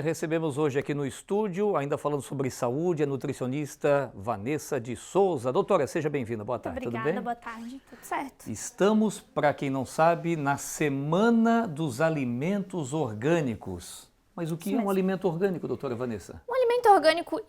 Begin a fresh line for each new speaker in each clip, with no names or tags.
recebemos hoje aqui no estúdio, ainda falando sobre saúde, a nutricionista Vanessa de Souza. Doutora, seja bem-vinda. Boa tarde,
Obrigada,
tudo bem?
boa tarde, tudo certo.
Estamos, para quem não sabe, na Semana dos Alimentos Orgânicos. Mas o que é um alimento orgânico, doutora Vanessa?
Um alimento orgânico,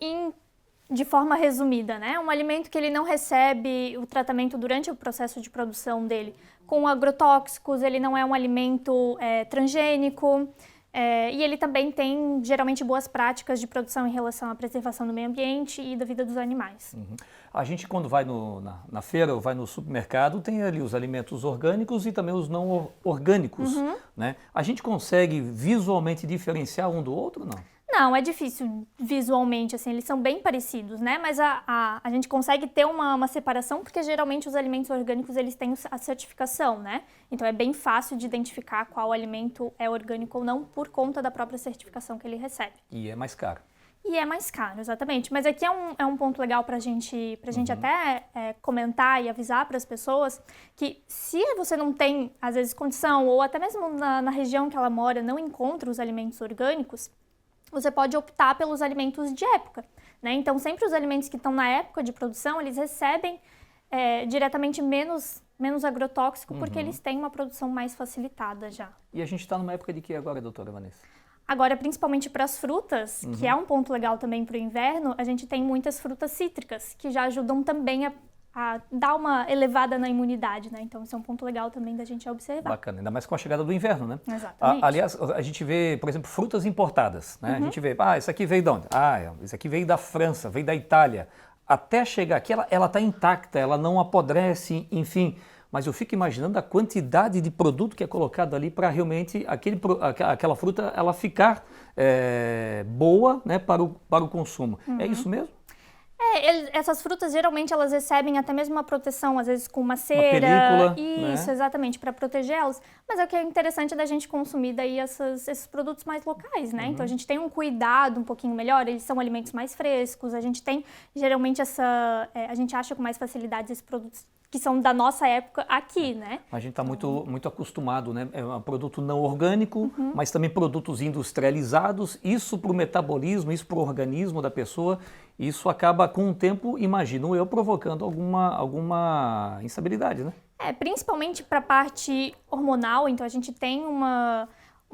de forma resumida, né? Um alimento que ele não recebe o tratamento durante o processo de produção dele com agrotóxicos, ele não é um alimento transgênico, e ele também tem, geralmente, boas práticas de produção em relação à preservação do meio ambiente e da vida dos animais.
Uhum. A gente, quando vai na feira ou vai no supermercado, tem ali os alimentos orgânicos e também os não orgânicos, né? A gente consegue visualmente diferenciar um do outro, não?
Não, é difícil visualmente, assim, eles são bem parecidos, né? Mas a gente consegue ter uma separação porque geralmente os alimentos orgânicos eles têm a certificação, né? Então é bem fácil de identificar qual alimento é orgânico ou não por conta da própria certificação que ele recebe.
E é mais caro.
E é mais caro, exatamente. Mas aqui é um ponto legal para gente até comentar e avisar para as pessoas que se você não tem, às vezes, condição ou até mesmo na região que ela mora não encontra os alimentos orgânicos, você pode optar pelos alimentos de época, né? Então, sempre os alimentos que estão na época de produção, eles recebem diretamente menos agrotóxico porque eles têm uma produção mais facilitada já.
E a gente está numa época de que agora, doutora Vanessa?
Agora, principalmente para as frutas, que é um ponto legal também para o inverno, a gente tem muitas frutas cítricas, que já ajudam também a dar uma elevada na imunidade, né? Então, isso é um ponto legal também da gente observar.
Bacana, ainda mais com a chegada do inverno, né?
Exatamente.
Aliás, a gente vê, por exemplo, frutas importadas, né? A gente vê, isso aqui veio de onde? Isso aqui veio da França, veio da Itália. Até chegar aqui, ela está intacta, ela não apodrece, enfim. Mas eu fico imaginando a quantidade de produto que é colocado ali para realmente aquela fruta ela ficar boa, né, para o consumo. É isso mesmo?
Essas frutas geralmente elas recebem até mesmo uma proteção, às vezes com uma cera.
Uma película,
isso, né? Exatamente, para protegê-las. Mas é o que é interessante da gente consumir daí esses produtos mais locais, né? Então a gente tem um cuidado um pouquinho melhor, eles são alimentos mais frescos, a gente tem geralmente a gente acha com mais facilidade esses produtos que são da nossa época aqui, né?
A gente está muito acostumado, né? É um produto não orgânico, mas também produtos industrializados. Isso para o metabolismo, isso para o organismo da pessoa, isso acaba com o tempo, imagino eu, provocando alguma instabilidade, né?
Principalmente para a parte hormonal, então a gente tem uma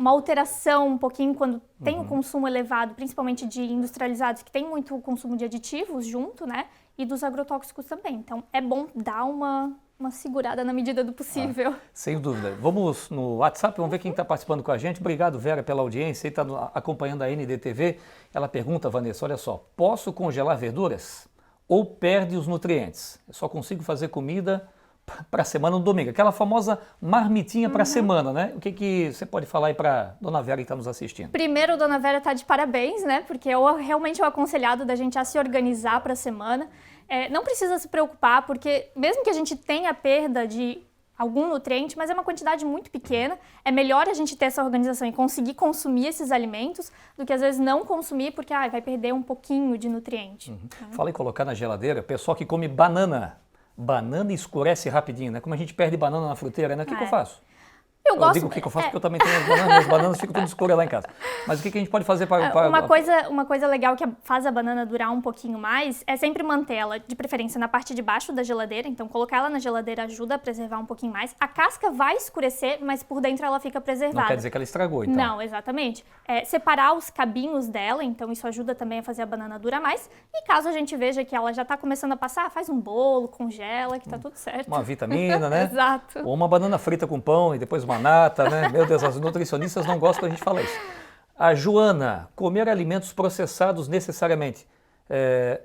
alteração um pouquinho quando tem o consumo elevado, principalmente de industrializados, que tem muito consumo de aditivos junto, né? E dos agrotóxicos também. Então, é bom dar uma segurada na medida do possível.
Sem dúvida. Vamos no WhatsApp, vamos ver quem está participando com a gente. Obrigado, Vera, pela audiência. Está acompanhando a NDTV. Ela pergunta, Vanessa, olha só, posso congelar verduras ou perde os nutrientes? Eu só consigo fazer comida para a semana no domingo. Aquela famosa marmitinha para a semana, né? O que você pode falar aí para Dona Vera que está nos assistindo?
Primeiro, Dona Vera está de parabéns, né? Porque realmente é o aconselhado da gente a se organizar para a semana. Não precisa se preocupar, porque mesmo que a gente tenha perda de algum nutriente, mas é uma quantidade muito pequena, é melhor a gente ter essa organização e conseguir consumir esses alimentos do que às vezes não consumir porque vai perder um pouquinho de nutriente.
Fala em colocar na geladeira, pessoal que come banana. Banana escurece rapidinho, né? Como a gente perde banana na fruteira, né? O que eu faço? Eu digo o que eu faço porque eu também tenho as bananas ficam tudo escuras lá em casa. Mas o que a gente pode fazer para...
Uma coisa legal que faz a banana durar um pouquinho mais é sempre mantê-la, de preferência, na parte de baixo da geladeira. Então, colocar ela na geladeira ajuda a preservar um pouquinho mais. A casca vai escurecer, mas por dentro ela fica preservada.
Não quer dizer que ela estragou, então.
Não, exatamente. Separar os cabinhos dela, então isso ajuda também a fazer a banana durar mais. E caso a gente veja que ela já está começando a passar, faz um bolo, congela, que tá tudo certo.
Uma vitamina, né?
Exato.
Ou uma banana frita com pão e depois uma nata, né? Meu Deus, as nutricionistas não gostam quando a gente fala isso. A Joana, comer alimentos processados necessariamente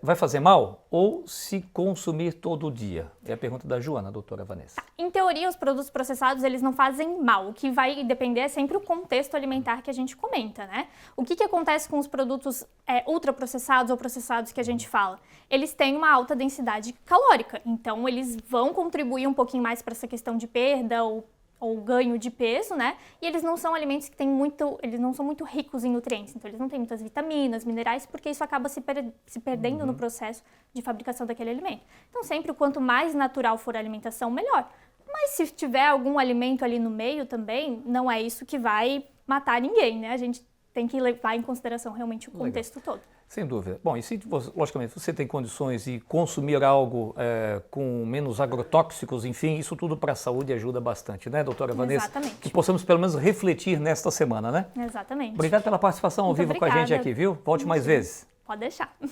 vai fazer mal ou se consumir todo dia? É a pergunta da Joana, doutora Vanessa.
Em teoria, os produtos processados, eles não fazem mal. O que vai depender é sempre o contexto alimentar que a gente comenta, né? O que acontece com os produtos ultraprocessados ou processados que a gente fala? Eles têm uma alta densidade calórica, então eles vão contribuir um pouquinho mais para essa questão de perda ou ganho de peso, né? E eles não são alimentos que eles não são muito ricos em nutrientes, então eles não têm muitas vitaminas, minerais, porque isso acaba se perdendo no processo de fabricação daquele alimento. Então sempre, quanto mais natural for a alimentação, melhor. Mas se tiver algum alimento ali no meio também, não é isso que vai matar ninguém, né? A gente tem que levar em consideração realmente o contexto todo.
Sem dúvida. Bom, e se, logicamente, você tem condições de consumir algo com menos agrotóxicos, enfim, isso tudo para a saúde ajuda bastante, né, doutora Vanessa?
Exatamente.
Que possamos pelo menos refletir nesta semana, né?
Exatamente.
Obrigado pela participação ao
Muito
vivo com a gente
obrigada.
aqui, viu? Volte mais vezes.
Pode deixar.